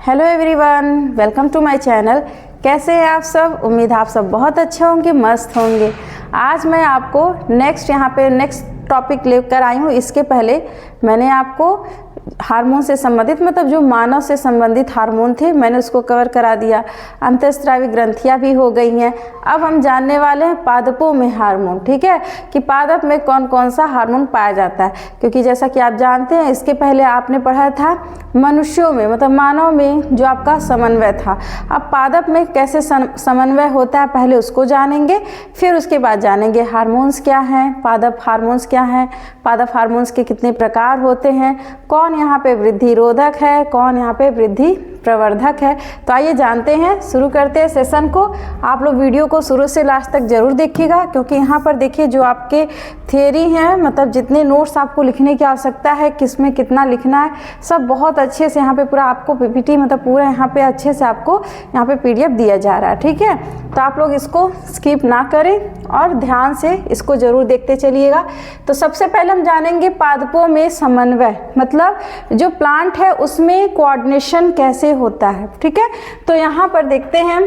Hello everyone, welcome to my channel. कैसे हैं आप सब? उम्मीद है आप सब बहुत अच्छे होंगे, मस्त होंगे। आज मैं आपको नेक्स्ट टॉपिक लेकर आई हूँ। इसके पहले मैंने आपको हार्मोन से संबंधित मतलब जो मानव से संबंधित हार्मोन थे मैंने उसको कवर करा दिया। अंतःस्रावी ग्रंथियाँ भी हो गई हैं। अब हम जानने वाले हैं पादपों में हार्मोन, ठीक है, कि पादप में कौन कौन सा हार्मोन पाया जाता है। क्योंकि जैसा कि आप जानते हैं इसके पहले आपने पढ़ा था मनुष्यों में मतलब मानव में जो आपका समन्वय था। अब पादप में कैसे समन्वय होता है पहले उसको जानेंगे, फिर उसके बाद जानेंगे हार्मोन्स क्या हैं, पादप हार्मोन्स क्या हैं, पादप हार्मोन्स के कितने प्रकार होते हैं, कौन यहाँ पे वृद्धि रोधक है, कौन यहाँ पे वृद्धि प्रवर्धक है। तो आइए जानते हैं, शुरू करते हैं सेशन को। आप लोग वीडियो को शुरू से लास्ट तक जरूर देखिएगा, क्योंकि यहाँ पर देखिए जो आपके थियरी हैं मतलब जितने नोट्स आपको लिखने की आवश्यकता है, किस में कितना लिखना है, सब बहुत अच्छे से यहाँ पे पूरा आपको पीपीटी मतलब पूरा यहाँ पे अच्छे से आपको यहाँ पे पीडीएफ दिया जा रहा है, ठीक है। तो आप लोग इसको स्किप ना करें और ध्यान से इसको जरूर देखते चलिएगा। तो सबसे पहले हम जानेंगे पादपों में समन्वय मतलब जो प्लांट है उसमें कोऑर्डिनेशन कैसे होता है, ठीक है। तो यहाँ पर देखते हैं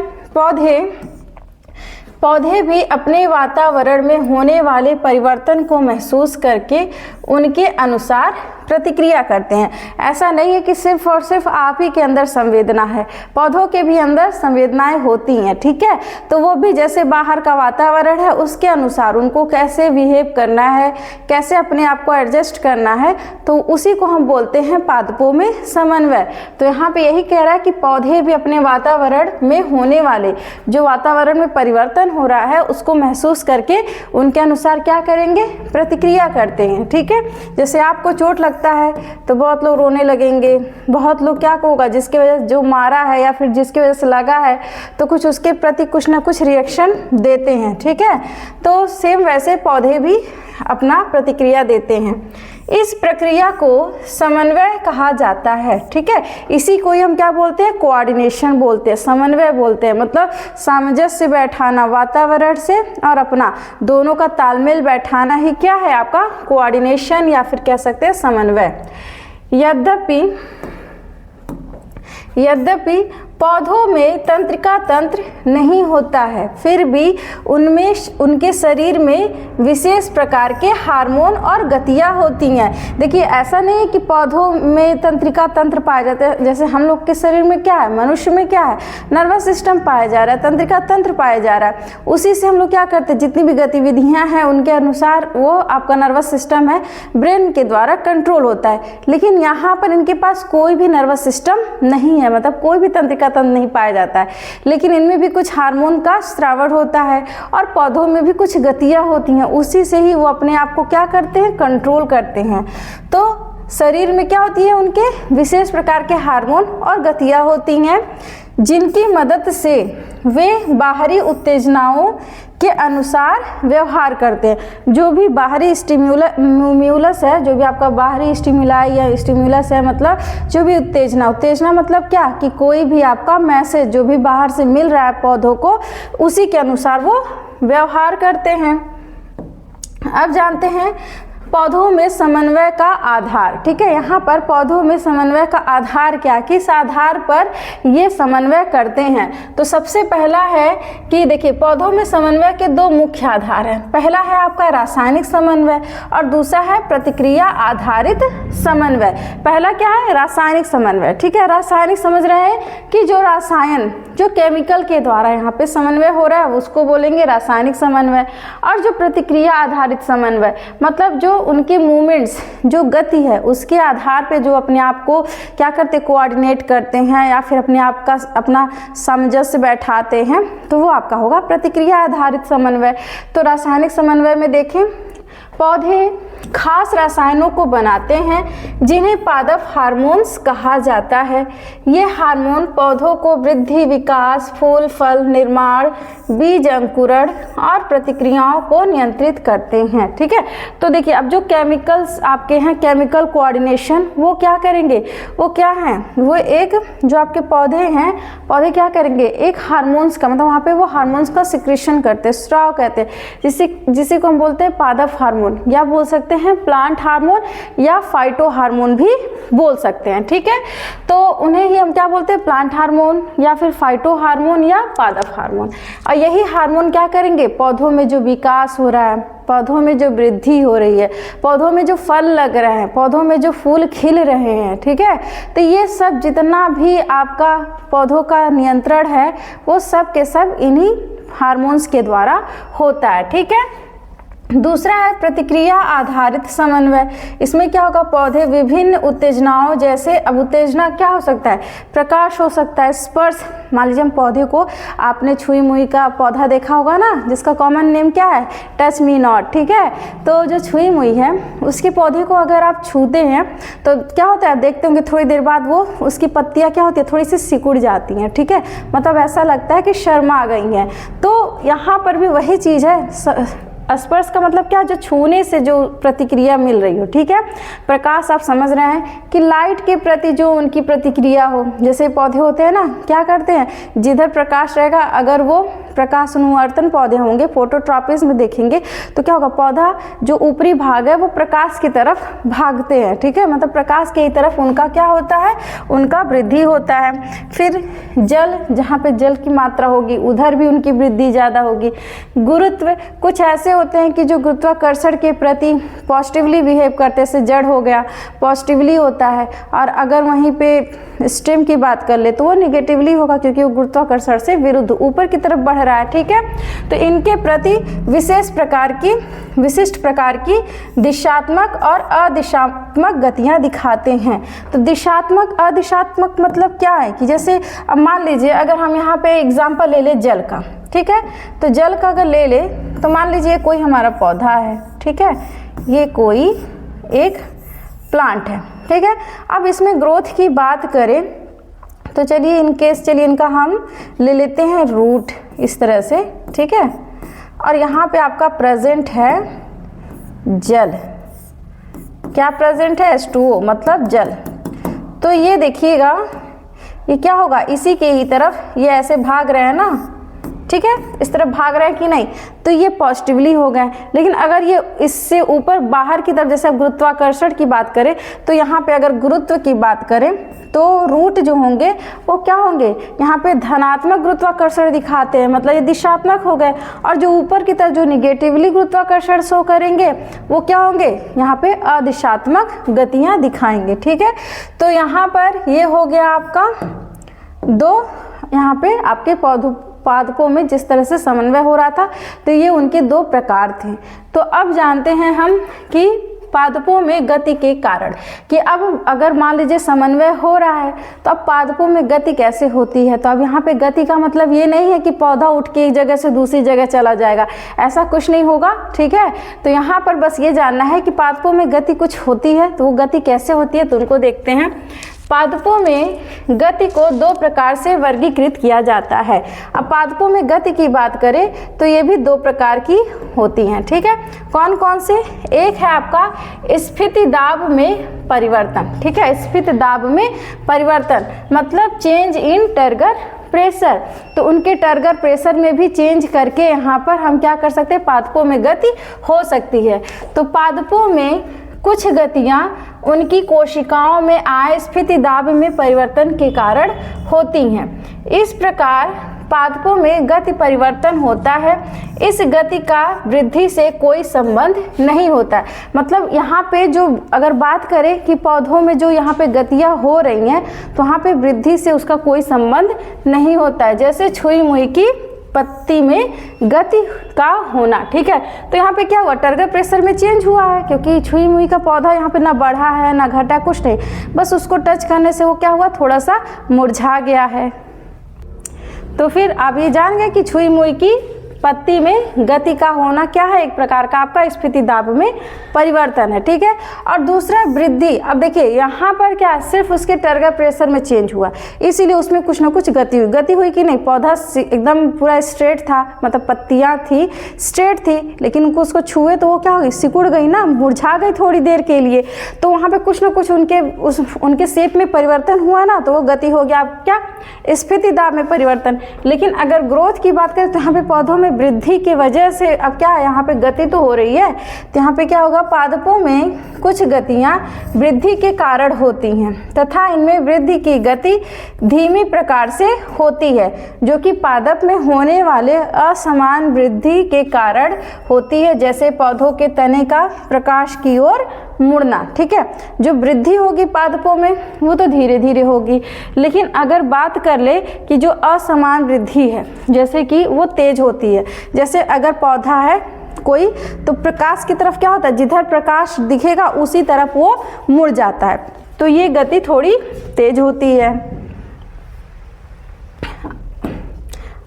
पौधे भी अपने वातावरण में होने वाले परिवर्तन को महसूस करके उनके अनुसार प्रतिक्रिया करते हैं। ऐसा नहीं है कि सिर्फ और सिर्फ आप ही के अंदर संवेदना है, पौधों के भी अंदर संवेदनाएं होती हैं, ठीक है। तो वो भी जैसे बाहर का वातावरण है उसके अनुसार उनको कैसे बिहेव करना है, कैसे अपने आप को एडजस्ट करना है, तो उसी को हम बोलते हैं पादपों में समन्वय। तो यहाँ पे यही कह रहा है कि पौधे भी अपने वातावरण में होने वाले जो वातावरण में परिवर्तन हो रहा है उसको महसूस करके उनके अनुसार क्या करेंगे, प्रतिक्रिया करते हैं, ठीक है। जैसे आपको चोट लगता है तो बहुत लोग रोने लगेंगे, बहुत लोग क्या होगा जिसकी वजह से जो मारा है या फिर जिसकी वजह से लगा है तो कुछ उसके प्रति कुछ ना कुछ रिएक्शन देते हैं, ठीक है। तो सेम वैसे पौधे भी अपना प्रतिक्रिया देते हैं। इस प्रक्रिया को समन्वय कहा जाता है, ठीक है। इसी को ही हम क्या बोलते हैं, कोऑर्डिनेशन बोलते हैं, समन्वय बोलते हैं। मतलब सामंजस्य बैठाना वातावरण से और अपना दोनों का तालमेल बैठाना ही क्या है आपका कोऑर्डिनेशन या फिर कह सकते हैं समन्वय। यद्यपि पौधों में तंत्रिका तंत्र नहीं होता है, फिर भी उनमें उनके शरीर में विशेष प्रकार के हार्मोन और गतियाँ होती हैं। देखिए ऐसा नहीं है कि पौधों में तंत्रिका तंत्र पाए जाते हैं। जैसे हम लोग के शरीर में क्या है, मनुष्य में क्या है, नर्वस सिस्टम पाया जा रहा है, तंत्रिका तंत्र पाया जा रहा है। उसी से हम लोग क्या करते हैं, जितनी भी गतिविधियाँ हैं उनके अनुसार वो आपका नर्वस सिस्टम है ब्रेन के द्वारा कंट्रोल होता है। लेकिन यहाँ पर इनके पास कोई भी नर्वस सिस्टम नहीं है, मतलब कोई भी तंत्रिका तंत्र नहीं पाया जाता है। लेकिन इनमें भी कुछ हार्मोन का स्रावण होता है और पौधों में भी कुछ गतियाँ होती हैं, उसी से ही वो अपने आप को क्या करते हैं, कंट्रोल करते हैं। तो शरीर में क्या होती है, उनके विशेष प्रकार के हार्मोन और गतियाँ होती हैं जिनकी मदद से वे बाहरी उत्तेजनाओं के अनुसार व्यवहार करते हैं। जो भी बाहरी स्टिम्युलस है, जो भी आपका बाहरी स्टिमुलाई या स्टिम्युलस है, मतलब जो भी उत्तेजना मतलब क्या कि कोई भी आपका मैसेज जो भी बाहर से मिल रहा है पौधों को, उसी के अनुसार वो व्यवहार करते हैं। अब जानते हैं पौधों में समन्वय का आधार, ठीक है। यहाँ पर पौधों में समन्वय का आधार क्या, किस आधार पर ये समन्वय करते हैं। तो सबसे पहला है कि देखिए पौधों में समन्वय के दो मुख्य आधार हैं। पहला है आपका रासायनिक समन्वय और दूसरा है प्रतिक्रिया आधारित समन्वय। पहला क्या है, रासायनिक समन्वय, ठीक है। रासायनिक समझ रहे हैं कि जो रसायन जो केमिकल के द्वारा यहाँ पे समन्वय हो रहा है उसको बोलेंगे रासायनिक समन्वय। और जो प्रतिक्रिया आधारित समन्वय मतलब जो उनके मूवमेंट्स जो गति है उसके आधार पे जो अपने आप को क्या करते, कोऑर्डिनेट करते हैं या फिर अपने आप का अपना सामंजस्य बैठाते हैं, तो वो आपका होगा प्रतिक्रिया आधारित समन्वय। तो रासायनिक समन्वय में देखें पौधे खास रसायनों को बनाते हैं जिन्हें पादप हार्मोन्स कहा जाता है। ये हार्मोन पौधों को वृद्धि, विकास, फूल फल निर्माण, बीज अंकुरण और प्रतिक्रियाओं को नियंत्रित करते हैं, ठीक है। तो देखिए अब जो केमिकल्स आपके हैं, केमिकल कोऑर्डिनेशन, वो क्या करेंगे, वो क्या हैं, वो एक जो आपके पौधे हैं, पौधे क्या करेंगे, एक हार्मोन्स का मतलब वहाँ पे वो हार्मोन्स का सिक्रेशन करते हैं, स्राव कहते हैं, जिसे को हम बोलते हैं पादप हार्मोन। हार्मोन, या बोल सकते हैं प्लांट हार्मोन, या फाइटो हार्मोन भी बोल सकते हैं। ठीक है, तो उन्हें ही हम क्या बोलते हैं, प्लांट हार्मोन या फिर फाइटो हार्मोन या पादप हार्मोन। और यही हार्मोन क्या करेंगे, पौधों में जो विकास हो रहा है, पौधों में जो वृद्धि हो रही है, पौधों में जो फल लग रहे हैं, पौधों में जो फूल खिल रहे हैं, ठीक है, तो ये सब जितना भी आपका पौधों का नियंत्रण है वो सब के सब इन्हीं हार्मोन्स के द्वारा होता है। ठीक है, दूसरा है प्रतिक्रिया आधारित समन्वय। इसमें क्या होगा, पौधे विभिन्न उत्तेजनाओं, जैसे अब उत्तेजना क्या हो सकता है, प्रकाश हो सकता है, स्पर्श। मान लीजिए हम पौधे को, आपने छुई मुई का पौधा देखा होगा ना, जिसका कॉमन नेम क्या है, टच मी नॉट। ठीक है, तो जो छुई मुई है उसके पौधे को अगर आप छूते हैं तो क्या होता है, देखते होंगे थोड़ी देर बाद वो उसकी पत्तियां क्या होती है, थोड़ी सी सिकुड़ जाती हैं। ठीक है, मतलब ऐसा लगता है कि शर्मा गई हैं। तो यहाँ पर भी वही चीज़ है, स्पर्श का मतलब क्या, जो छूने से जो प्रतिक्रिया मिल रही हो। ठीक है, प्रकाश आप समझ रहे हैं कि लाइट के प्रति जो उनकी प्रतिक्रिया हो, जैसे पौधे होते हैं ना, क्या करते हैं, जिधर प्रकाश रहेगा, अगर वो प्रकाश अनुवर्तन पौधे होंगे, फोटोट्रॉपिज्म में देखेंगे तो क्या होगा, पौधा जो ऊपरी भाग है वो प्रकाश की तरफ भागते हैं। ठीक है, मतलब प्रकाश की तरफ उनका क्या होता है, उनका वृद्धि होता है। फिर जल, जहाँ पे जल की मात्रा होगी उधर भी उनकी वृद्धि ज़्यादा होगी। गुरुत्व, कुछ ऐसे होते हैं कि जो गुरुत्वाकर्षण के प्रति पॉजिटिवली बिहेव करते, जैसे जड़ हो गया पॉजिटिवली होता है, और अगर वहीं पे स्टेम की बात कर ले तो वो निगेटिवली होगा, क्योंकि वो गुरुत्वाकर्षण से विरुद्ध ऊपर की तरफ बढ़ रहा है। ठीक है, तो इनके प्रति विशिष्ट प्रकार की दिशात्मक और अदिशात्मक गतियां दिखाते हैं। तो दिशात्मक अदिशात्मक मतलब क्या है कि जैसे अब मान लीजिए अगर हम यहाँ पे एग्जाम्पल ले ले जल का, ठीक है, तो जल का अगर ले ले तो मान लीजिए कोई हमारा पौधा है, ठीक है, ये कोई एक प्लांट है। ठीक है, अब इसमें ग्रोथ की बात करें तो चलिए चलिए इनका हम ले लेते हैं रूट इस तरह से। ठीक है, और यहाँ पे आपका प्रेजेंट है जल, क्या प्रेजेंट है, H2O मतलब जल। तो ये देखिएगा ये क्या होगा, इसी के ही तरफ ये ऐसे भाग रहे हैं ना, ठीक है, इस तरफ भाग रहे हैं कि नहीं, तो ये पॉजिटिवली हो गए। लेकिन अगर ये इससे ऊपर बाहर की तरफ, जैसे अब गुरुत्वाकर्षण की बात करें तो यहाँ पे अगर गुरुत्व की बात करें तो रूट जो होंगे वो क्या होंगे, यहाँ पे धनात्मक गुरुत्वाकर्षण दिखाते हैं, मतलब ये दिशात्मक हो गए। और जो ऊपर की तरफ जो निगेटिवली गुरुत्वाकर्षण शो करेंगे वो क्या होंगे, यहाँ पे अदिशात्मक गतियाँ दिखाएंगे। ठीक है, तो यहाँ पर ये हो गया आपका दो, यहाँ पे आपके पादपों में जिस तरह से समन्वय हो रहा था, तो ये उनके दो प्रकार थे। तो अब जानते हैं हम कि पादपों में गति के कारण, कि अब अगर मान लीजिए समन्वय हो रहा है तो अब पादपों में गति कैसे होती है। तो अब यहाँ पे गति का मतलब ये नहीं है कि पौधा उठ के एक जगह से दूसरी जगह चला जाएगा, ऐसा कुछ नहीं होगा। ठीक है, तो यहाँ पर बस ये जानना है कि पादपों में गति कुछ होती है, तो वो गति कैसे होती है तो उनको देखते हैं। पादपों में गति को दो प्रकार से वर्गीकृत किया जाता है। अब पादपों में गति की बात करें तो ये भी दो प्रकार की होती हैं। ठीक है, कौन कौन से, एक है आपका स्फीति दाब में परिवर्तन। ठीक है, स्फीति दाब में परिवर्तन मतलब चेंज इन टर्गर प्रेशर, तो उनके टर्गर प्रेशर में भी चेंज करके यहाँ पर हम क्या कर सकते हैं, पादपों में गति हो सकती है। तो पादपों में कुछ गतियाँ उनकी कोशिकाओं में आए स्फीति दाब में परिवर्तन के कारण होती हैं। इस प्रकार पादपों में गति परिवर्तन होता है। इस गति का वृद्धि से कोई संबंध नहीं होता। मतलब यहाँ पे जो अगर बात करें कि पौधों में जो यहाँ पे गतियाँ हो रही हैं तो वहाँ पे वृद्धि से उसका कोई संबंध नहीं होता है। जैसे छुई मुई की पत्ती में गति का होना। ठीक है, तो यहाँ पे क्या हुआ, टर्गर प्रेशर में चेंज हुआ है, क्योंकि छुई मुई का पौधा यहाँ पे ना बढ़ा है ना घटा, कुछ नहीं, बस उसको टच करने से वो क्या हुआ, थोड़ा सा मुरझा गया है। तो फिर आप ये जान गए कि छुई मुई की पत्ती में गति का होना क्या है, एक प्रकार का आपका स्फीति दाब में परिवर्तन है। ठीक है, और दूसरा वृद्धि। अब देखिए यहाँ पर क्या, सिर्फ उसके टर्गर प्रेशर में चेंज हुआ, इसीलिए उसमें कुछ ना कुछ गति हुई कि नहीं, पौधा एकदम पूरा स्ट्रेट था, मतलब पत्तियाँ थी स्ट्रेट थी, लेकिन उनको उसको छुए तो वो क्या हो गई, सिकुड़ गई ना, मुरझा गई थोड़ी देर के लिए। तो वहाँ पे कुछ ना कुछ उनके शेप में परिवर्तन हुआ ना, तो वो गति हो गया क्या, स्फीति दाब में परिवर्तन। लेकिन अगर ग्रोथ की बात करें तो यहाँ पे पौधों में वृद्धि की वजह से अब क्या है, यहाँ पे गति तो हो रही है, तो यहाँ पे क्या होगा, पादपों में कुछ गतियाँ वृद्धि के कारण होती हैं तथा इनमें वृद्धि की गति धीमी प्रकार से होती है, जो कि पादप में होने वाले असमान वृद्धि के कारण होती है, जैसे पौधों के तने का प्रकाश की ओर मुड़ना। ठीक है, जो वृद्धि होगी पादपों में वो तो धीरे धीरे होगी, लेकिन अगर बात कर ले कि जो असमान वृद्धि है, जैसे कि वो तेज होती है, जैसे अगर पौधा है कोई, तो प्रकाश की तरफ क्या होता है, जिधर प्रकाश दिखेगा उसी तरफ वो मुड़ जाता है, तो ये गति थोड़ी तेज होती है।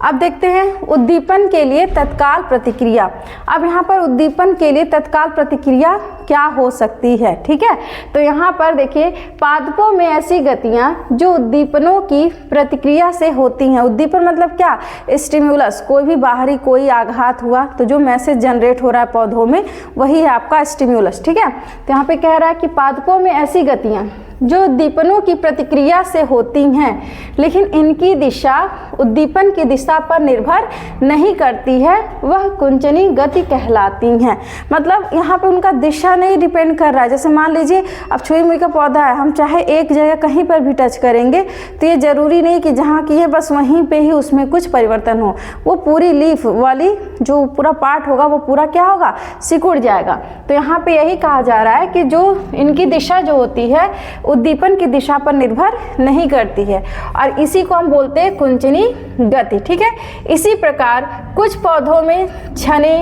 अब देखते हैं उद्दीपन के लिए तत्काल प्रतिक्रिया। अब यहाँ पर उद्दीपन के लिए तत्काल प्रतिक्रिया क्या हो सकती है। ठीक है, तो यहाँ पर देखिए पादपों में ऐसी गतियाँ जो उद्दीपनों की प्रतिक्रिया से होती हैं। उद्दीपन मतलब क्या, स्टिम्युलस, कोई भी बाहरी कोई आघात हुआ तो जो मैसेज जनरेट हो रहा है पौधों में वही है आपका स्टिम्युलस। ठीक है, तो यहाँ पे कह रहा है कि पादपों में ऐसी गतियाँ जो उद्दीपनों की प्रतिक्रिया से होती हैं, लेकिन इनकी दिशा उद्दीपन की दिशा पर निर्भर नहीं करती है, वह कुंचनी गति कहलाती हैं। मतलब यहाँ पे उनका दिशा नहीं डिपेंड कर रहा है। जैसे मान लीजिए अब छुई मुई का पौधा है, हम चाहे एक जगह कहीं पर भी टच करेंगे तो ये जरूरी नहीं कि जहाँ की है बस वहीं पे ही उसमें कुछ परिवर्तन हो, वो पूरी लीफ वाली जो पूरा पार्ट होगा वो पूरा क्या होगा, सिकुड़ जाएगा। तो यहाँ पे यही कहा जा रहा है कि जो इनकी दिशा जो होती है उद्दीपन की दिशा पर निर्भर नहीं करती है, और इसी को हम बोलते हैं कुंचनी गति। ठीक है, इसी प्रकार कुछ पौधों में छने,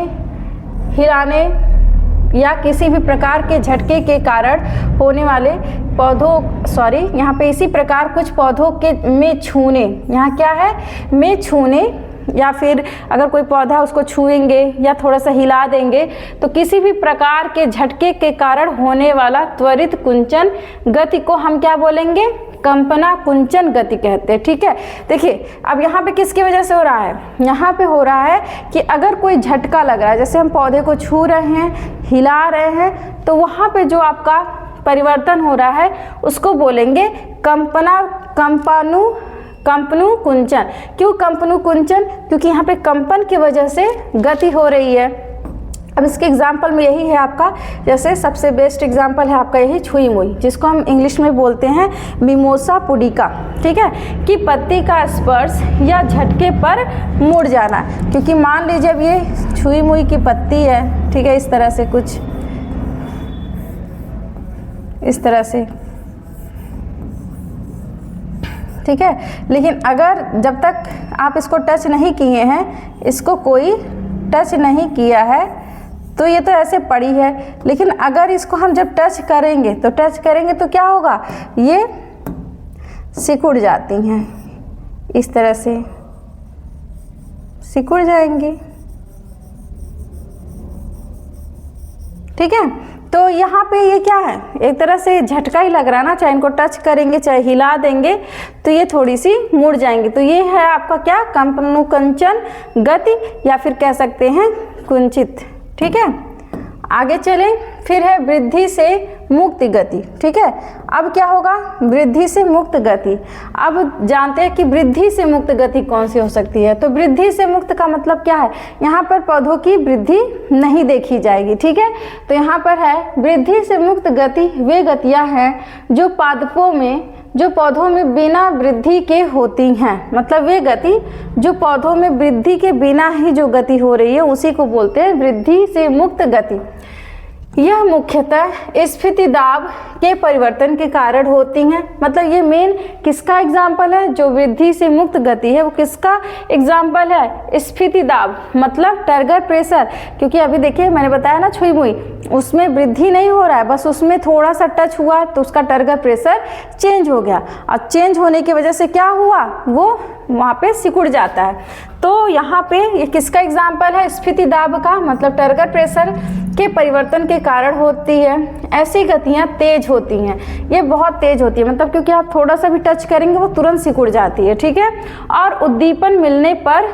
हिलाने या किसी भी प्रकार के झटके के कारण होने वाले यहाँ पे इसी प्रकार कुछ पौधों के में छूने, यहाँ क्या है, में छूने, या फिर अगर कोई पौधा उसको छुएंगे या थोड़ा सा हिला देंगे तो किसी भी प्रकार के झटके के कारण होने वाला त्वरित कुंचन गति को हम क्या बोलेंगे, कंपना कुंचन गति कहते हैं। ठीक है, देखिए अब यहाँ पे किसकी वजह से हो रहा है, यहाँ पे हो रहा है कि अगर कोई झटका लग रहा है, जैसे हम पौधे को छू रहे हैं, हिला रहे हैं, तो वहाँ पे जो आपका परिवर्तन हो रहा है उसको बोलेंगे कंपनु कुंचन। क्यों कंपनु कुंचन, क्योंकि यहाँ पे कंपन की वजह से गति हो रही है। अब इसके एग्जाम्पल में यही है आपका, जैसे सबसे बेस्ट एग्जाम्पल है आपका यही छुई मुई, जिसको हम इंग्लिश में बोलते हैं मिमोसा पुडिका। ठीक है, कि पत्ती का स्पर्श या झटके पर मुड़ जाना, क्योंकि मान लीजिए अब ये छुई मुई की पत्ती है, ठीक है, इस तरह से कुछ इस तरह से, ठीक है, लेकिन अगर जब तक आप इसको टच नहीं किए हैं, इसको कोई टच नहीं किया है, तो ये तो ऐसे पड़ी है, लेकिन अगर इसको हम जब टच करेंगे तो क्या होगा, ये सिकुड़ जाती हैं, इस तरह से सिकुड़ जाएंगी। ठीक है, तो यहाँ पे ये क्या है, एक तरह से झटका ही लग रहा है ना, चाहे इनको टच करेंगे चाहे हिला देंगे तो ये थोड़ी सी मुड़ जाएंगे। तो ये है आपका क्या, कंपनु कुंचन गति, या फिर कह सकते हैं कुंचित। ठीक है, आगे चलें, फिर है वृद्धि से मुक्त गति। ठीक है, अब क्या होगा, वृद्धि से मुक्त गति। अब जानते हैं कि वृद्धि से मुक्त गति कौन सी हो सकती है। तो वृद्धि से मुक्त का मतलब क्या है, यहाँ पर पौधों की वृद्धि नहीं देखी जाएगी। ठीक है, तो यहाँ पर है वृद्धि से मुक्त गति वे गतियाँ हैं जो पौधों में बिना वृद्धि के होती हैं। मतलब वे गति जो पौधों में वृद्धि के बिना ही जो गति हो रही है उसी को बोलते हैं वृद्धि से मुक्त गति। यह मुख्यतः स्फीति दाब के परिवर्तन के कारण होती हैं। मतलब ये मेन किसका एग्जाम्पल है, जो वृद्धि से मुक्त गति है वो किसका एग्जाम्पल है, स्फीति दाब, मतलब टर्गर प्रेशर। क्योंकि अभी देखिए मैंने बताया ना छुई मुई, उसमें वृद्धि नहीं हो रहा है, बस उसमें थोड़ा सा टच हुआ तो उसका टर्गर प्रेशर चेंज हो गया, और चेंज होने की वजह से क्या हुआ, वो वहाँ पे सिकुड़ जाता है। तो यहाँ पे ये किसका एग्जाम्पल है, स्फीति दाब का, मतलब टर्गर प्रेशर के परिवर्तन के कारण होती है। ऐसी गतियाँ तेज होती हैं, ये बहुत तेज होती है, मतलब क्योंकि आप थोड़ा सा भी टच करेंगे वो तुरंत सिकुड़ जाती है। ठीक है, और उद्दीपन मिलने पर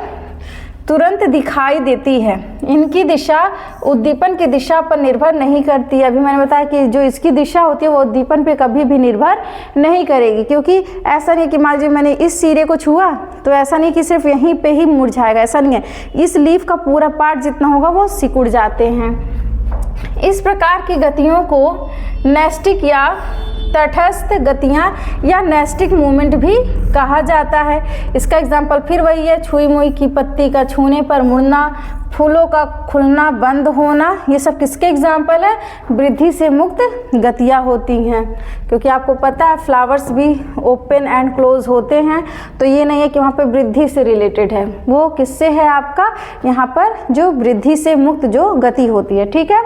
तुरंत दिखाई देती है। इनकी दिशा उद्दीपन की दिशा पर निर्भर नहीं करती। अभी मैंने बताया कि जो इसकी दिशा होती है वो उद्दीपन पे कभी भी निर्भर नहीं करेगी, क्योंकि ऐसा नहीं कि मान लीजिए मैंने इस सिरे को छुआ तो ऐसा नहीं कि सिर्फ यहीं पे ही मुरझाएगा, ऐसा नहीं है। इस लीफ का पूरा पार्ट जितना होगा वो सिकुड़ जाते हैं। इस प्रकार की गतियों को नैस्टिक या तटस्थ गतियां या नैस्टिक मूवमेंट भी कहा जाता है। इसका एग्जाम्पल फिर वही है, छुई मुई की पत्ती का छूने पर मुड़ना, फूलों का खुलना बंद होना, ये सब किसके एग्जाम्पल है? वृद्धि से मुक्त गतियाँ होती हैं। क्योंकि आपको पता है फ्लावर्स भी ओपन एंड क्लोज होते हैं, तो ये नहीं है कि वहाँ पे वृद्धि से रिलेटेड है, वो किससे है आपका यहाँ पर जो वृद्धि से मुक्त जो गति होती है। ठीक है,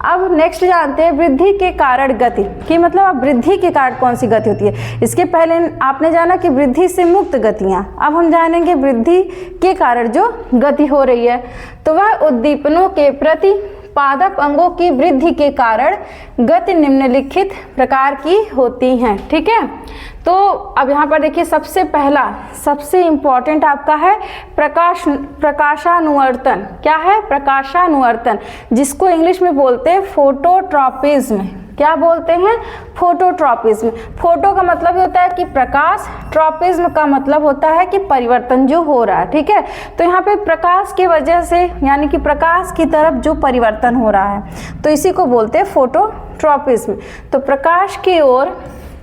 अब नेक्स्ट जानते हैं वृद्धि के कारण गति कि मतलब अब वृद्धि के कारण कौन सी गति होती है। इसके पहले आपने जाना कि वृद्धि से मुक्त गतियाँ, अब हम जानेंगे वृद्धि के कारण जो गति हो रही है। तो वह उद्दीपनों के प्रति पादप अंगों की वृद्धि के कारण गति निम्नलिखित प्रकार की होती हैं। ठीक है, तो अब यहाँ पर देखिए सबसे पहला सबसे इम्पॉर्टेंट आपका है प्रकाशानुवर्तन। क्या है? प्रकाशानुवर्तन, जिसको इंग्लिश में बोलते हैं फोटोट्रॉपिज्म। क्या बोलते हैं? फोटोट्रॉपिज्म। फोटो का मतलब होता है कि प्रकाश, ट्रॉपिज्म का मतलब होता है कि परिवर्तन जो हो रहा है। ठीक है, तो यहाँ पे प्रकाश की वजह से यानी कि प्रकाश की तरफ जो परिवर्तन हो रहा है तो इसी को बोलते हैं फोटोट्रॉपिज्म। तो प्रकाश की ओर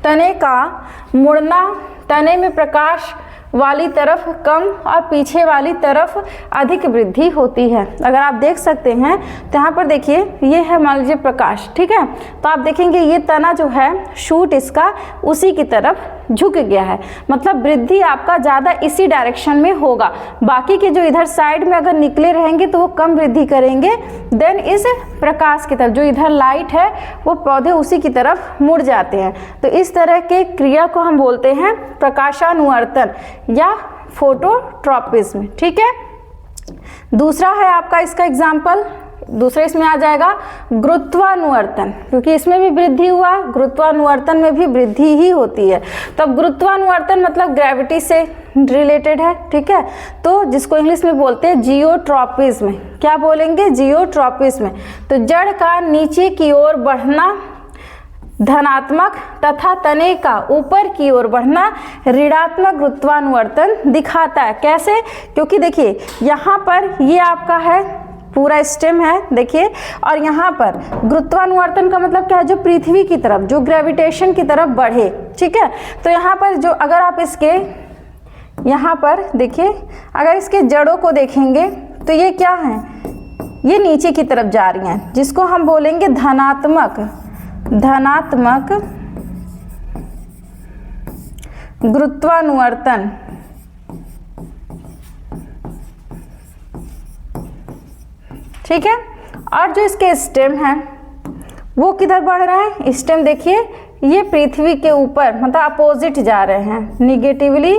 तने का मुड़ना, तने में प्रकाश वाली तरफ कम और पीछे वाली तरफ अधिक वृद्धि होती है। अगर आप देख सकते हैं तो यहाँ पर देखिए ये है मान लीजिए प्रकाश। ठीक है, तो आप देखेंगे ये तना जो है शूट इसका उसी की तरफ झुक गया है, मतलब वृद्धि आपका ज़्यादा इसी डायरेक्शन में होगा। बाकी के जो इधर साइड में अगर निकले रहेंगे तो वो कम वृद्धि करेंगे देन इस प्रकाश की तरफ, जो इधर लाइट है वो पौधे उसी की तरफ मुड़ जाते हैं। तो इस तरह के क्रिया को हम बोलते हैं प्रकाशानुवर्तन या फोटोट्रॉपिज्म। ठीक है, दूसरा है आपका इसका एग्जाम्पल, दूसरा इसमें आ जाएगा गुरुत्वानुवर्तन, क्योंकि इसमें भी वृद्धि हुआ, गुरुत्वानुवर्तन में भी वृद्धि ही होती है। तब गुरुत्वानुवर्तन मतलब ग्रेविटी से रिलेटेड है। ठीक है, तो जिसको इंग्लिश में बोलते हैं जियोट्रॉपिज्म। क्या बोलेंगे? जियोट्रॉपिज्म। तो जड़ का नीचे की ओर बढ़ना धनात्मक तथा तने का ऊपर की ओर बढ़ना ऋणात्मक गुरुत्वानुवर्तन दिखाता है। कैसे? क्योंकि देखिए यहाँ पर ये आपका है पूरा स्टेम है देखिए, और यहाँ पर गुरुत्वानुवर्तन का मतलब क्या है? जो पृथ्वी की तरफ, जो ग्रेविटेशन की तरफ बढ़े। ठीक है, तो यहाँ पर जो अगर आप इसके यहाँ पर देखिए, अगर इसके जड़ों को देखेंगे तो ये क्या है? ये नीचे की तरफ जा रही हैं, जिसको हम बोलेंगे धनात्मक गुरुत्वानुवर्तन। ठीक है, और जो इसके स्टेम है वो किधर बढ़ रहा है? स्टेम देखिए ये पृथ्वी के ऊपर मतलब अपोजिट जा रहे हैं, निगेटिवली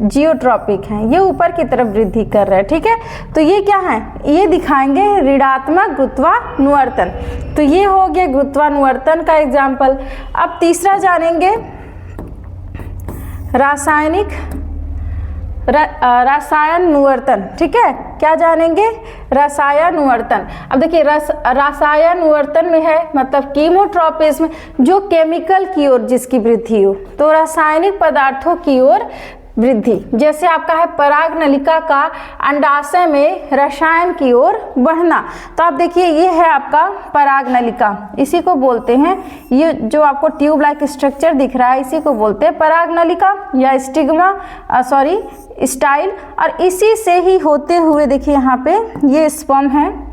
जियोट्रॉपिक हैं, ये ऊपर की तरफ वृद्धि कर रहे हैं। ठीक है, तो ये क्या है? ये दिखाएंगे ऋणात्मक गुरुत्वानुवर्तन। तो ये हो गया गुरुत्वानुवर्तन का एग्जाम्पल। अब तीसरा जानेंगे रसायनुवर्तन। ठीक है, क्या जानेंगे? रसायनुवर्तन। अब देखिए रसायनुवर्तन में है मतलब कीमोट्रॉपिज्म, जो केमिकल की ओर जिसकी वृद्धि हो, तो रासायनिक पदार्थों की ओर वृद्धि। जैसे आपका है पराग नलिका का अंडाशय में रसायन की ओर बढ़ना। तो आप देखिए ये है आपका पराग नलिका, इसी को बोलते हैं, ये जो आपको ट्यूब लाइक स्ट्रक्चर दिख रहा है इसी को बोलते हैं पराग नलिका या स्टाइल। और इसी से ही होते हुए देखिए यहाँ पे ये स्पर्म है,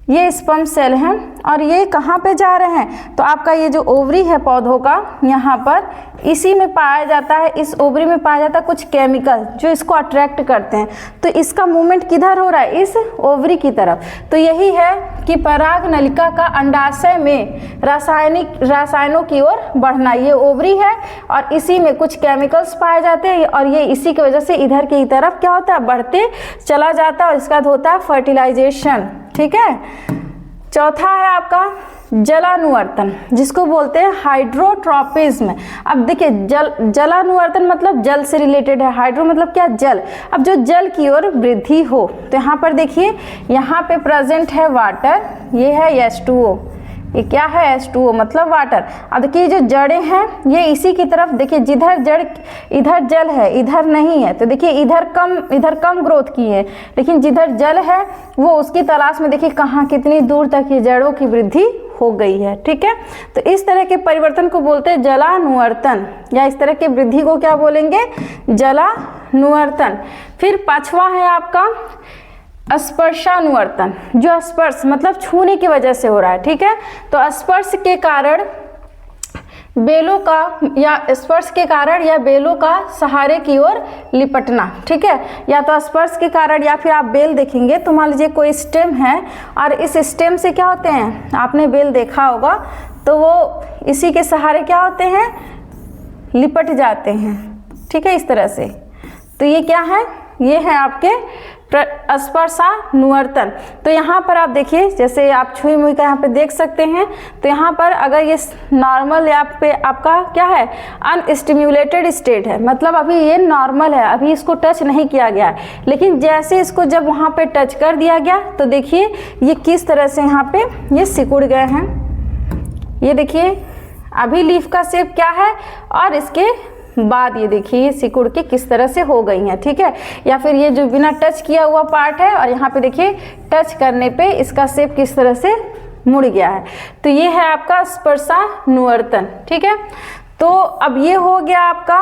ये स्पर्म सेल हैं और ये कहाँ पे जा रहे हैं? तो आपका ये जो ओवरी है पौधों का, यहाँ पर इसी में पाया जाता है, इस ओवरी में पाया जाता है कुछ केमिकल जो इसको अट्रैक्ट करते हैं। तो इसका मूवमेंट किधर हो रहा है? इस ओवरी की तरफ। तो यही है कि पराग नलिका का अंडाशय में रसायनों की ओर बढ़ना। ये ओवरी है और इसी में कुछ केमिकल्स पाए जाते हैं और ये इसी की वजह से इधर की तरफ क्या होता है? बढ़ते चला जाता है और इसका होता है फर्टिलाइजेशन। ठीक है, चौथा है आपका जलानुवर्तन, जिसको बोलते हैं हाइड्रोट्रॉपिज्म। अब देखिए जलानुवर्तन मतलब जल से रिलेटेड है, हाइड्रो मतलब क्या, जल। अब जो जल की ओर वृद्धि हो, तो यहाँ पर देखिए यहाँ पे प्रेजेंट है वाटर, ये है H2O, ये क्या है H2O मतलब वाटर। अब देखिए जो जड़ें हैं ये इसी की तरफ, देखिए जिधर जड़ इधर जल है इधर नहीं है, तो देखिए इधर कम ग्रोथ की है, लेकिन जिधर जल है वो उसकी तलाश में देखिए कहाँ कितनी दूर तक ये जड़ों की वृद्धि हो गई है। ठीक है, तो इस तरह के परिवर्तन को बोलते हैं जलानुवर्तन, या इस तरह की वृद्धि को क्या बोलेंगे, जलानुवर्तन। फिर पांचवा है आपका स्पर्शानुवर्तन, जो स्पर्श मतलब छूने की वजह से हो रहा है। ठीक है, तो स्पर्श के कारण बेलों का या स्पर्श के कारण या बेलों का सहारे की ओर लिपटना। ठीक है, या तो स्पर्श के कारण या फिर आप बेल देखेंगे तो मान लीजिए कोई स्टेम है और इस स्टेम से क्या होते हैं, आपने बेल देखा होगा, तो वो इसी के सहारे क्या होते हैं, लिपट जाते हैं। ठीक है, इस तरह से। तो ये क्या है, ये है आपके स्पर्शानुवर्तन। तो यहाँ पर आप देखिए, जैसे आप छुई मुई का यहाँ पे देख सकते हैं, तो यहाँ पर अगर ये नॉर्मल या पे आपका क्या है, अनस्टिम्युलेटेड स्टेट है, मतलब अभी ये नॉर्मल है, अभी इसको टच नहीं किया गया है, लेकिन जैसे इसको जब वहाँ पे टच कर दिया गया तो देखिए ये किस तरह से यहाँ पे ये सिकुड़ गए हैं। ये देखिए अभी लीफ का शेप क्या है और इसके बाद ये देखिए सिकुड़ के किस तरह से हो गई हैं। ठीक है, या फिर ये जो बिना टच किया हुआ पार्ट है और यहाँ पे देखिए टच करने पे इसका शेप किस तरह से मुड़ गया है। तो ये है आपका स्पर्शानुवर्तन। ठीक है, तो अब ये हो गया आपका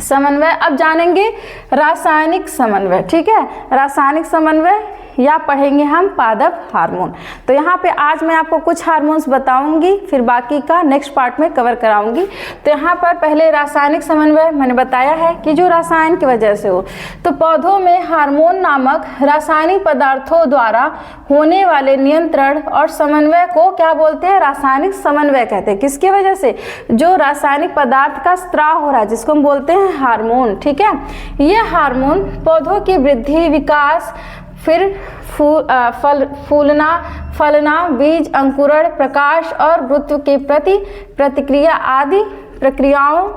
समन्वय। अब जानेंगे रासायनिक समन्वय। ठीक है, रासायनिक समन्वय या पढ़ेंगे हम पादप हार्मोन। तो यहाँ पे आज मैं आपको कुछ हार्मोन्स बताऊंगी, फिर बाकी का नेक्स्ट पार्ट में कवर कराऊंगी। तो यहाँ पर पहले रासायनिक समन्वय मैंने बताया है कि जो रसायन की वजह से हो, तो पौधों में हार्मोन नामक रासायनिक पदार्थों द्वारा होने वाले नियंत्रण और समन्वय को क्या बोलते हैं, रासायनिक समन्वय कहते हैं। किसकी वजह से, जो रासायनिक पदार्थ का स्त्राव हो रहा है जिसको हम बोलते हैं हार्मोन। ठीक है, ये हार्मोन पौधों की वृद्धि, विकास, फिर फूलना, फलना, बीज अंकुरण, प्रकाश और ऋतु के प्रति प्रतिक्रिया आदि प्रक्रियाओं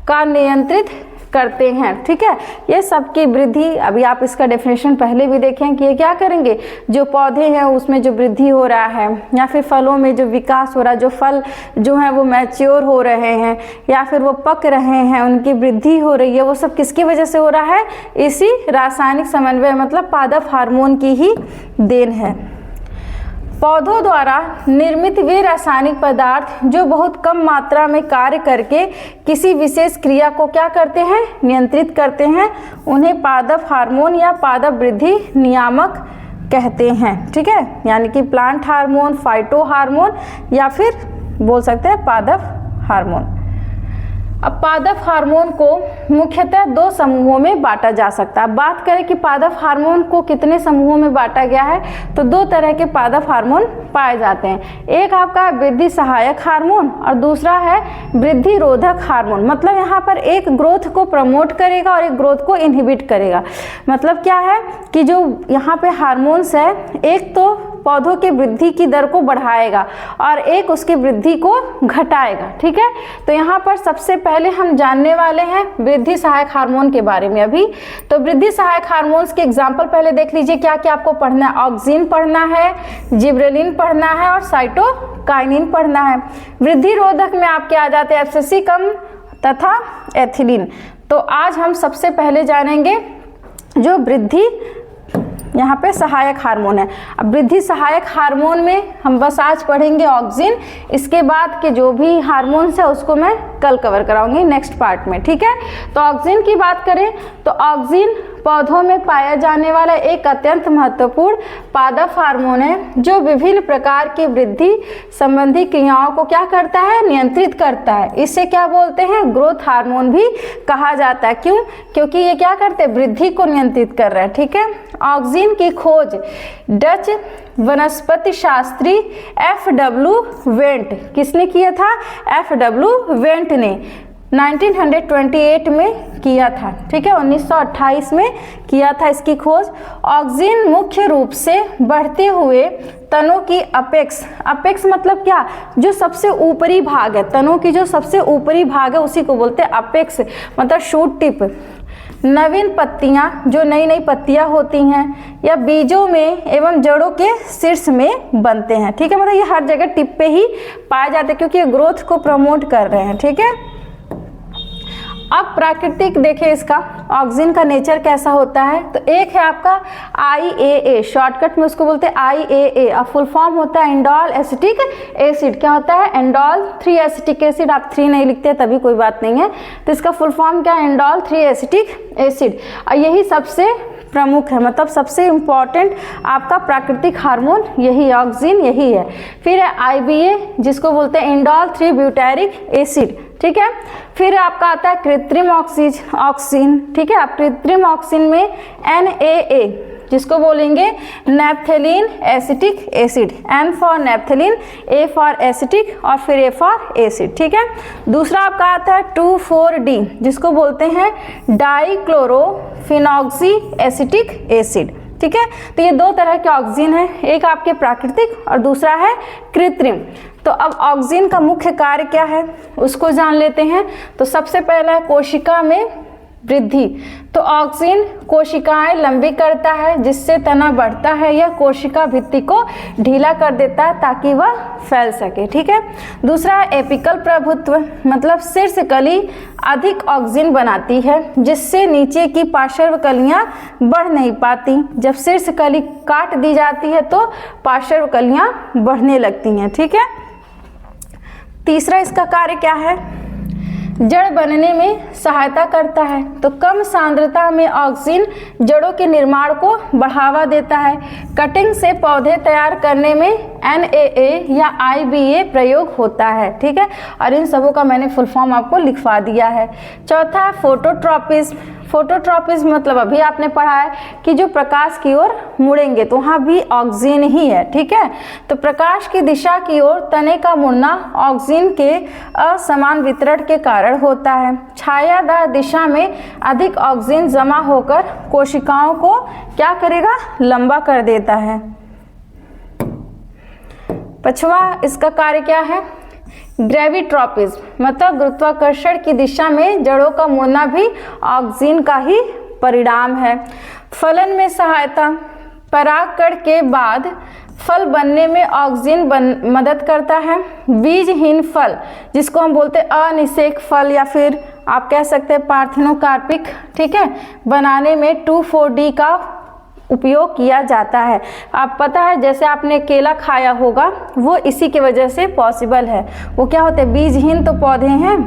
का नियंत्रित करते हैं। ठीक है, ये सबकी वृद्धि, अभी आप इसका डेफिनेशन पहले भी देखें कि ये क्या करेंगे, जो पौधे हैं उसमें जो वृद्धि हो रहा है, या फिर फलों में जो विकास हो रहा है, जो फल जो हैं वो मैच्योर हो रहे हैं या फिर वो पक रहे हैं, उनकी वृद्धि हो रही है, वो सब किसकी वजह से हो रहा है, इसी रासायनिक समन्वय मतलब पादप हार्मोन की ही देन है। पौधों द्वारा निर्मित वे रासायनिक पदार्थ जो बहुत कम मात्रा में कार्य करके किसी विशेष क्रिया को क्या करते हैं, नियंत्रित करते हैं, उन्हें पादप हार्मोन या पादप वृद्धि नियामक कहते हैं। ठीक है, यानी कि प्लांट हार्मोन, फाइटो हार्मोन या फिर बोल सकते हैं पादप हार्मोन। अब पादप हार्मोन को मुख्यतः दो समूहों में बांटा जा सकता है। बात करें कि पादप हार्मोन को कितने समूहों में बांटा गया है, तो दो तरह के पादप हार्मोन पाए जाते हैं। एक आपका वृद्धि सहायक हार्मोन और दूसरा है वृद्धि रोधक हार्मोन। मतलब यहाँ पर एक ग्रोथ को प्रमोट करेगा और एक ग्रोथ को इनहिबिट करेगा। मतलब क्या है कि जो यहाँ पे हार्मोन्स है, एक तो पौधों के वृद्धि की दर को बढ़ाएगा और एक उसकी वृद्धि को घटाएगा। ठीक है, तो यहाँ पर सबसे पहले हम जानने वाले हैं वृद्धि सहायक हार्मोन के बारे में। अभी तो वृद्धि सहायक हार्मोन्स के एग्जाम्पल पहले देख लीजिए, क्या क्या आपको पढ़ना है। ऑक्सिन पढ़ना है, जिब्रेलिन पढ़ना है और साइटोकाइनिन पढ़ना है। वृद्धि रोधक में आपके आ जाते हैं एब्सिसिकम तथा एथिलीन। तो आज हम सबसे पहले जानेंगे जो वृद्धि यहाँ पे सहायक हार्मोन है। अब वृद्धि सहायक हार्मोन में हम बस आज पढ़ेंगे ऑक्सिन, इसके बाद के जो भी हार्मोन्स है उसको मैं कल कवर कराऊंगी नेक्स्ट पार्ट में। ठीक है, तो ऑक्सिन की बात करें तो ऑक्सिन पौधों में पाया जाने वाला एक अत्यंत महत्वपूर्ण पादप हार्मोन है जो विभिन्न प्रकार की वृद्धि संबंधी क्रियाओं को क्या करता है, नियंत्रित करता है। इसे क्या बोलते हैं, ग्रोथ हार्मोन भी कहा जाता है। क्यों, क्योंकि ये क्या करते हैं, वृद्धि को नियंत्रित कर रहे हैं। ठीक है, ऑक्सिन की खोज डच वनस्पति शास्त्री F.W. वेंट, किसने किया था, F.W. वेंट ने 1928 में किया था, ठीक है, 1928 में किया था इसकी खोज। ऑक्सीन मुख्य रूप से बढ़ते हुए तनों की अपेक्स मतलब क्या, जो सबसे ऊपरी भाग है, तनों की जो सबसे ऊपरी भाग है उसी को बोलते हैं अपेक्स, मतलब शूट टिप। नवीन पत्तियां, जो नई नई पत्तियां होती हैं, या बीजों में एवं जड़ों के शीर्ष में बनते हैं, ठीक है, मतलब ये हर जगह टिप पे ही पाए जाते हैं क्योंकि ये ग्रोथ को प्रमोट कर रहे हैं, ठीक है। अब प्राकृतिक देखें इसका ऑक्सीजन का नेचर कैसा होता है, तो एक है आपका IAA, शॉर्टकट में उसको बोलते हैं IAA, अब फुल फॉर्म होता है इंडोल एसिटिक एसिड। क्या होता है, इंडोल 3 एसिटिक एसिड, आप 3 नहीं लिखते तभी कोई बात नहीं है, तो इसका फुल फॉर्म क्या है, इंडोल 3 एसिटिक एसिड। और यही सबसे प्रमुख है, मतलब सबसे इम्पॉर्टेंट आपका प्राकृतिक हार्मोन यही ऑक्सीजन यही है। फिर है IBA, जिसको बोलते हैं इंडोल 3 ब्यूटारिक एसिड, ठीक है। फिर आपका आता है कृत्रिम ऑक्सीजन, ठीक है, आप कृत्रिम ऑक्सीजन में NaA, जिसको बोलेंगे naphthalene acetic acid, N for naphthalene, A for acetic और फिर A फॉर एसिड, ठीक है। दूसरा आपका आता है 2,4-D, जिसको बोलते हैं डाइक्लोरोफिनॉक्सी एसिटिक एसिड, ठीक है। तो ये दो तरह के ऑक्सीजन है, एक आपके प्राकृतिक और दूसरा है कृत्रिम। तो अब ऑक्सीजन का मुख्य कार्य क्या है उसको जान लेते हैं। तो सबसे पहला है कोशिका में वृद्धि। तो ऑक्सीजन कोशिकाएं लंबी करता है, जिससे तना बढ़ता है, या कोशिका भित्ति को ढीला कर देता है ताकि वह फैल सके, ठीक है। दूसरा है एपिकल प्रभुत्व, मतलब शीर्ष कली अधिक ऑक्सीजन बनाती है, जिससे नीचे की पार्श्व कलियां बढ़ नहीं पाती। जब शीर्ष कली काट दी जाती है तो पार्श्व कलियां बढ़ने लगती हैं, ठीक है। तीसरा इसका कार्य क्या है, जड़ बनने में सहायता करता है। तो कम सांद्रता में ऑक्सीजन जड़ों के निर्माण को बढ़ावा देता है। कटिंग से पौधे तैयार करने में NaA या IBA प्रयोग होता है, ठीक है, और इन सबों का मैंने फुल फॉर्म आपको लिखवा दिया है। चौथा फोटोट्रॉपिज्म। फोटोट्रॉपिज्म मतलब अभी आपने पढ़ा है कि जो प्रकाश की ओर मुड़ेंगे तो वहाँ भी ऑक्सीजन ही है, ठीक है। तो प्रकाश की दिशा की ओर तने का मुड़ना ऑक्सीजन के असमान वितरण के कारण होता है। छायादार दिशा में अधिक ऑक्सीजन जमा होकर कोशिकाओं को क्या करेगा, लंबा कर देता है। पांचवा इसका कार्य क्या है, ग्रेविट्रॉपिज्म, मतलब गुरुत्वाकर्षण की दिशा में जड़ों का मुड़ना भी ऑक्सीजन का ही परिणाम है। फलन में सहायता, परागकण के बाद फल बनने में ऑक्सीजन मदद करता है। बीजहीन फल, जिसको हम बोलते हैं अनिषेक फल या फिर आप कह सकते हैं पार्थेनोकार्पिक, ठीक है, बनाने में 2,4-D का उपयोग किया जाता है। आप पता है जैसे आपने केला खाया होगा वो इसी की वजह से पॉसिबल है। वो क्या होते हैं, बीजहीन तो पौधे हैं,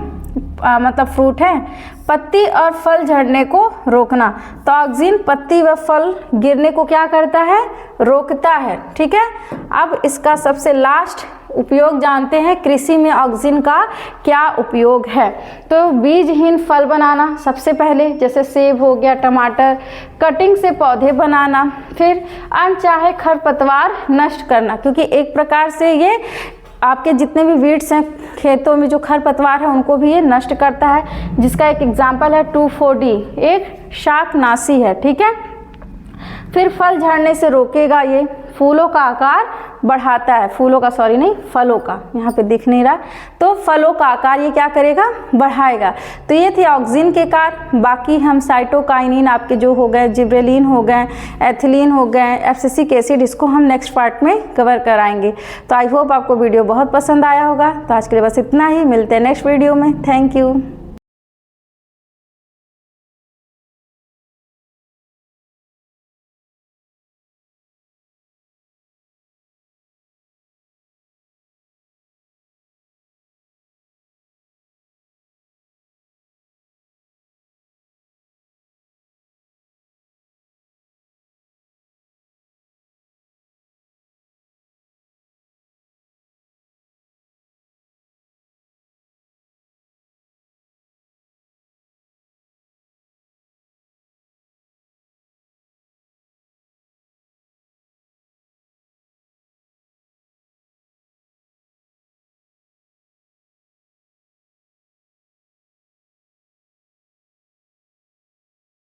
मतलब फ्रूट है। पत्ती और फल झड़ने को रोकना, तो ऑक्सीजन पत्ती व फल गिरने को क्या करता है, रोकता है, ठीक है। अब इसका सबसे लास्ट उपयोग जानते हैं, कृषि में ऑक्सीजन का क्या उपयोग है। तो बीजहीन फल बनाना सबसे पहले, जैसे सेब हो गया, टमाटर, कटिंग से पौधे बनाना, फिर अनचाहे खरपतवार नष्ट करना, क्योंकि एक प्रकार से ये आपके जितने भी वीड्स हैं खेतों में जो खरपतवार है उनको भी ये नष्ट करता है, जिसका एक एग्जाम्पल है 2,4-D, एक शाकनाशी है, ठीक है। फिर फल झड़ने से रोकेगा, ये फूलों का आकार बढ़ाता है, फूलों का सॉरी नहीं फलों का, यहाँ पे दिख नहीं रहा, तो फलों का आकार ये क्या करेगा, बढ़ाएगा। तो ये थे ऑक्सीजन के कार्य। बाकी हम साइटोकाइनिन आपके जो हो गए, जिब्रेलिन हो गए, एथिलीन हो गए, एब्सिसिक एसिड, इसको हम नेक्स्ट पार्ट में कवर कराएंगे। तो आई होप आपको वीडियो बहुत पसंद आया होगा। तो आज के लिए बस इतना ही, मिलते हैं नेक्स्ट वीडियो में। Thank you.